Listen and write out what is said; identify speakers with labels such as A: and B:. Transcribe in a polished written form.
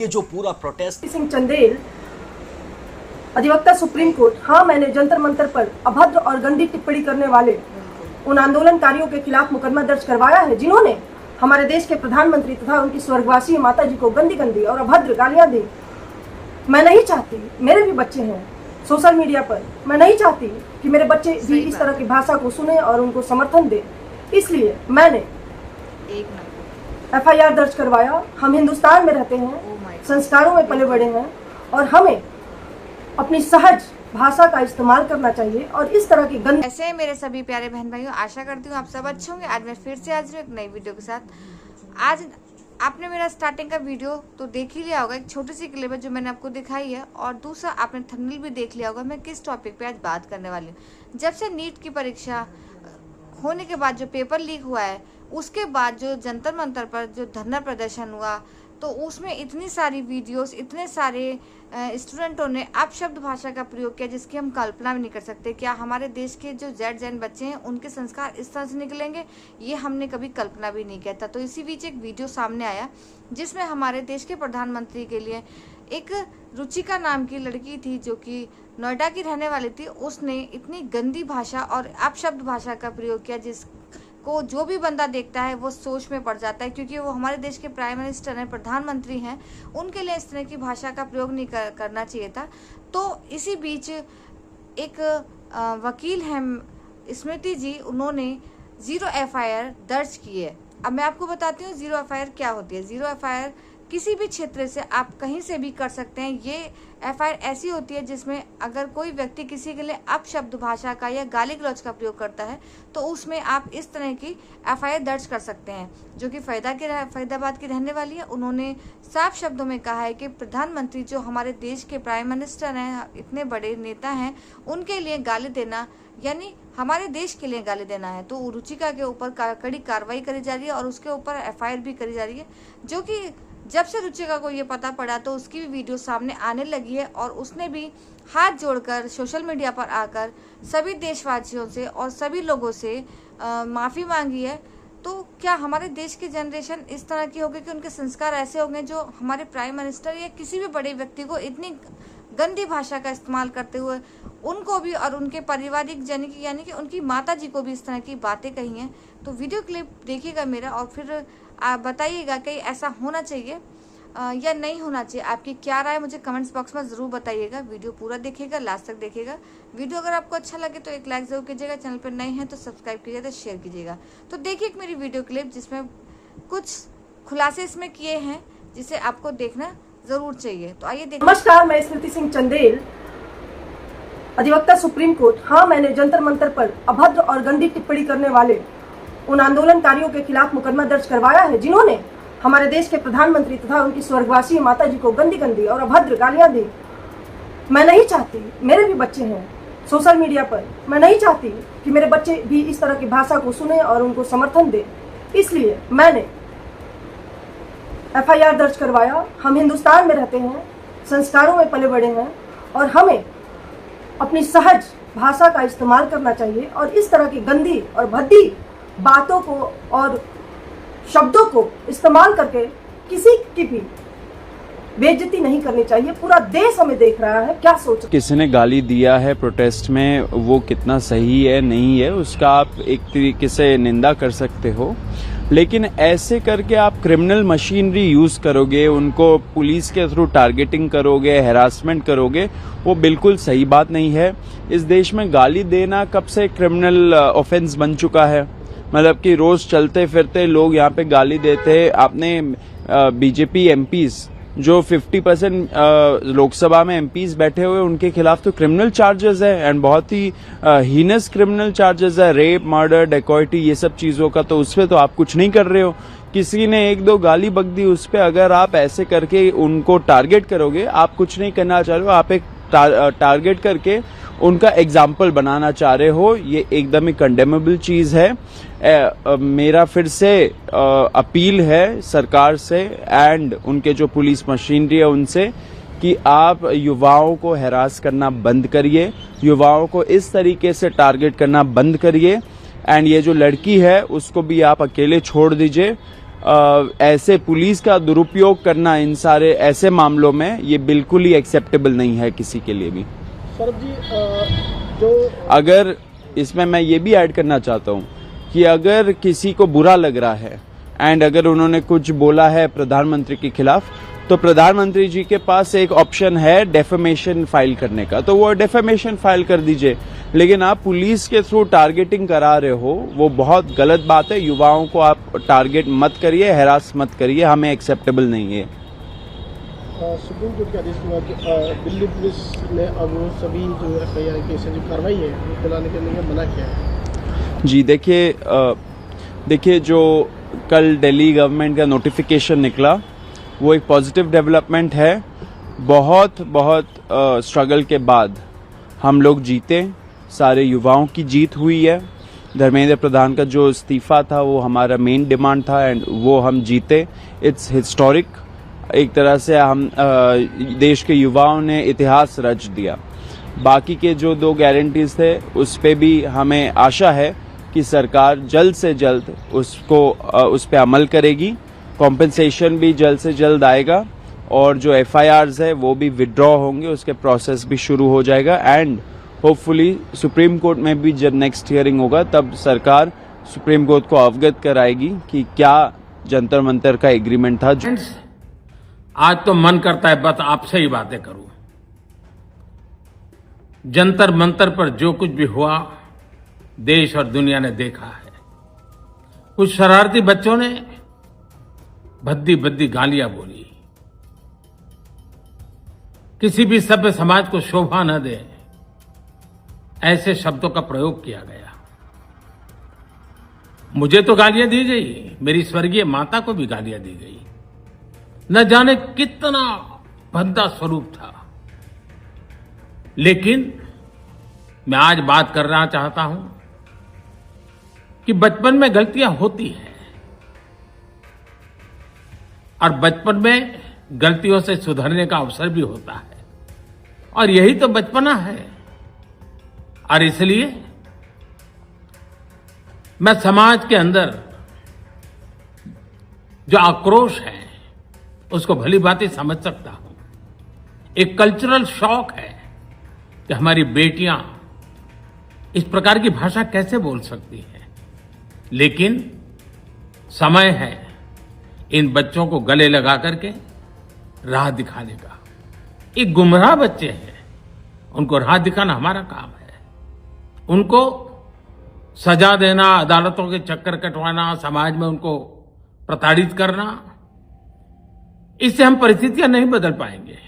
A: ये जो पूरा प्रोटेस्ट
B: सिंह चंदेल, अधिवक्ता सुप्रीम कोर्ट। हाँ, मैंने जंतर मंतर पर अभद्र और गंदी टिप्पणी करने वाले उन आंदोलनकारियों के खिलाफ मुकदमा दर्ज करवाया है जिन्होंने हमारे देश के प्रधानमंत्री तथा उनकी स्वर्गवासी माता जी को गंदी गंदी और अभद्र गालियां दी। मैं नहीं चाहती, मेरे भी बच्चे हैं सोशल मीडिया पर, मैं नहीं चाहती कि मेरे बच्चे भी इस तरह की भाषा को सुने और उनको समर्थन दे। इसलिए मैंने FIR दर्ज करवाया। हम हिंदुस्तान में रहते हैं, संस्कारों में पले बड़े हैं और हमें अपनी सहज भाषा का इस्तेमाल करना चाहिए और इस तरह की गंदी।
C: ऐसे मेरे सभी प्यारे बहन भाइयों, आशा करती हूँ आप सब अच्छे होंगे। आज मैं फिर से हाजिर हूँ एक नई वीडियो के साथ। आज आपने मेरा स्टार्टिंग का वीडियो तो देख ही लिया होगा, एक छोटी सी क्लिप है जो मैंने आपको दिखाई है, और दूसरा आपने थंबनेल भी देख लिया होगा मैं किस टॉपिक पे आज बात करने वाली हूँ। जब से नीट की परीक्षा होने के बाद जो पेपर लीक हुआ है, उसके बाद जो जंतर मंतर पर जो धरना प्रदर्शन हुआ, तो उसमें इतनी सारी वीडियोस, इतने सारे स्टूडेंटों ने अपशब्द भाषा का प्रयोग किया जिसकी हम कल्पना भी नहीं कर सकते। क्या हमारे देश के जो जेन बच्चे हैं उनके संस्कार इस तरह से निकलेंगे, ये हमने कभी कल्पना भी नहीं किया था। तो इसी बीच एक वीडियो सामने आया जिसमें हमारे देश के प्रधानमंत्री के लिए एक रुचिका नाम की लड़की थी जो कि नोएडा की रहने वाली थी। उसने इतनी गंदी भाषा और अपशब्द भाषा का प्रयोग किया जिसको जो भी बंदा देखता है वो सोच में पड़ जाता है, क्योंकि वो हमारे देश के प्राइम मिनिस्टर हैं, प्रधानमंत्री हैं, उनके लिए इस तरह की भाषा का प्रयोग नहीं करना चाहिए था। तो इसी बीच एक वकील हैं स्मृति जी, उन्होंने 0 FIR दर्ज की है। अब मैं आपको बताती हूँ 0 FIR क्या होती है। 0 FIR किसी भी क्षेत्र से आप कहीं से भी कर सकते हैं। ये FIR ऐसी होती है जिसमें अगर कोई व्यक्ति किसी के लिए अपशब्द भाषा का या गाली गलौज का प्रयोग करता है तो उसमें आप इस तरह की FIR दर्ज कर सकते हैं। जो कि फरीदाबाद की रहने वाली है, उन्होंने साफ शब्दों में कहा है कि प्रधानमंत्री जो हमारे देश के प्राइम मिनिस्टर हैं, इतने बड़े नेता हैं, उनके लिए गाली देना यानी हमारे देश के लिए गाली देना है। तो रुचिका के ऊपर कड़ी कार्रवाई करी जा रही है और उसके ऊपर FIR भी करी जा रही है। जो कि जब से रुचिका को ये पता पड़ा तो उसकी भी वीडियो सामने आने लगी है और उसने भी हाथ जोड़कर सोशल मीडिया पर आकर सभी देशवासियों से और सभी लोगों से माफ़ी मांगी है। तो क्या हमारे देश की जनरेशन इस तरह की होगी कि उनके संस्कार ऐसे होंगे जो हमारे प्राइम मिनिस्टर या किसी भी बड़े व्यक्ति को इतनी गंदी भाषा का इस्तेमाल करते हुए उनको भी और उनके पारिवारिक यानी कि उनकी माता जी को भी इस तरह की बातें कही हैं। तो वीडियो क्लिप देखिएगा मेरा और फिर आप बताइएगा कि ऐसा होना चाहिए या नहीं होना चाहिए। आपकी क्या राय मुझे कमेंट्स बॉक्स में ज़रूर बताइएगा। वीडियो पूरा देखिएगा, लास्ट तक देखिएगा। वीडियो अगर आपको अच्छा लगे तो एक लाइक ज़रूर कीजिएगा, चैनल पर नए हैं तो सब्सक्राइब कीजिएगा, तो शेयर कीजिएगा। तो देखिए एक मेरी वीडियो क्लिप जिसमें कुछ खुलासे इसमें किए हैं जिसे आपको देखना जरूर चाहिए। तो आइए देखिए।
B: नमस्कार, मैं स्मृति सिंह चंदेल, अधिवक्ता सुप्रीम कोर्ट। हाँ, मैंने जंतर मंतर पर अभद्र और गंदी टिप्पणी करने वाले उन आंदोलनकारियों के खिलाफ मुकदमा दर्ज करवाया है जिन्होंने हमारे देश के प्रधानमंत्री तथा उनकी स्वर्गवासी माता जी को गंदी गंदी और अभद्र गालियां दी। मैं नहीं चाहती, मेरे भी बच्चे हैं सोशल मीडिया पर, मैं नहीं चाहती कि मेरे बच्चे भी इस तरह की भाषा को सुने और उनको समर्थन दे। इसलिए मैंने FIR दर्ज करवाया। हम हिंदुस्तान में रहते हैं, संस्कारों में पले बड़े हैं और हमें अपनी सहज भाषा का इस्तेमाल करना चाहिए और इस तरह की गंदी और भद्दी बातों को और शब्दों को इस्तेमाल करके किसी की भी बेइज्जती नहीं करनी चाहिए। पूरा देश हमें देख रहा है, क्या सोच।
D: किसी ने गाली दिया है प्रोटेस्ट में, वो कितना सही है नहीं है उसका आप एक तरीके से निंदा कर सकते हो, लेकिन ऐसे करके आप क्रिमिनल मशीनरी यूज करोगे, उनको पुलिस के थ्रू टारगेटिंग करोगे, हैरासमेंट करोगे, वो बिल्कुल सही बात नहीं है। इस देश में गाली देना कब से क्रिमिनल ऑफेंस बन चुका है, मतलब कि रोज चलते फिरते लोग यहाँ पे गाली देते हैं। आपने बीजेपी MPs जो 50% लोकसभा में MPs बैठे हुए उनके खिलाफ तो क्रिमिनल चार्जेस है एंड बहुत ही हीनस क्रिमिनल चार्जेस है, रेप, मर्डर, डेकॉइटी, ये सब चीजों का। तो उस पर तो आप कुछ नहीं कर रहे हो। किसी ने 1-2 गाली बक दी, उस पर अगर आप ऐसे करके उनको टारगेट करोगे, आप कुछ नहीं करना चाह रहे हो, आप एक टारगेट करके उनका एग्जाम्पल बनाना चाह रहे हो, ये एकदम ही कंडेमेबल चीज है। मेरा फिर से अपील है सरकार से एंड उनके जो पुलिस मशीनरी है उनसे कि आप युवाओं को हैरास करना बंद करिए, युवाओं को इस तरीके से टारगेट करना बंद करिए एंड ये जो लड़की है उसको भी आप अकेले छोड़ दीजिए। ऐसे पुलिस का दुरुपयोग करना इन सारे ऐसे मामलों में ये बिल्कुल ही एक्सेप्टेबल नहीं है किसी के लिए भी।
A: सौरभ जी, जो
D: अगर इसमें मैं ये भी ऐड करना चाहता हूँ कि अगर किसी को बुरा लग रहा है एंड अगर उन्होंने कुछ बोला है प्रधानमंत्री के खिलाफ, तो प्रधानमंत्री जी के पास एक ऑप्शन है डेफेमेशन फाइल करने का, तो वो डेफेमेशन फाइल कर दीजिए। लेकिन आप पुलिस के थ्रू टारगेटिंग करा रहे हो, वो बहुत गलत बात है। युवाओं को आप टारगेट मत करिए, हैरास मत करिए, हमें एक्सेप्टेबल नहीं है।
A: सुप्रीम कोर्ट के आदेश के बाद दिल्ली पुलिस ने अब सभी जो एफआईआर की जो कार्रवाई है वो दिलाने के लिए मना किया है।
D: जी देखिए जो कल दिल्ली गवर्नमेंट का नोटिफिकेशन निकला वो एक पॉजिटिव डेवलपमेंट है। बहुत स्ट्रगल के बाद हम लोग जीते, सारे युवाओं की जीत हुई है। धर्मेंद्र प्रधान का जो इस्तीफा था वो हमारा मेन डिमांड था एंड वो हम जीते। It's historic. एक तरह से हम देश के युवाओं ने इतिहास रच दिया। बाकी के जो 2 गारंटीज थे उस पे भी हमें आशा है कि सरकार जल्द से जल्द उस पे अमल करेगी। कॉम्पेंसेशन भी जल्द से जल्द आएगा और जो एफआईआर्स है वो भी विड्रॉ होंगे, उसके प्रोसेस भी शुरू हो जाएगा एंड होपफुली सुप्रीम कोर्ट में भी जब नेक्स्ट हियरिंग होगा तब सरकार सुप्रीम कोर्ट को अवगत कराएगी कि क्या जंतर मंतर का एग्रीमेंट था।
E: आज तो मन करता है बस आपसे ही बातें करूं। जंतर मंतर पर जो कुछ भी हुआ देश और दुनिया ने देखा है। कुछ शरारती बच्चों ने भद्दी भद्दी गालियां बोली। किसी भी सभ्य समाज को शोभा न दे ऐसे शब्दों का प्रयोग किया गया। मुझे तो गालियां दी गई, मेरी स्वर्गीय माता को भी गालियां दी गई। न जाने कितना भद्दा स्वरूप था। लेकिन मैं आज बात करना चाहता हूं कि बचपन में गलतियां होती हैं और बचपन में गलतियों से सुधरने का अवसर भी होता है और यही तो बचपना है। और इसलिए मैं समाज के अंदर जो आक्रोश है उसको भली भांति समझ सकता हूं। एक कल्चरल शॉक है कि हमारी बेटियां इस प्रकार की भाषा कैसे बोल सकती हैं। लेकिन समय है इन बच्चों को गले लगा करके राह दिखाने का। एक गुमराह बच्चे हैं, उनको राह दिखाना हमारा काम है। उनको सजा देना, अदालतों के चक्कर कटवाना, समाज में उनको प्रताड़ित करना, इससे हम परिस्थितियां नहीं बदल पाएंगे।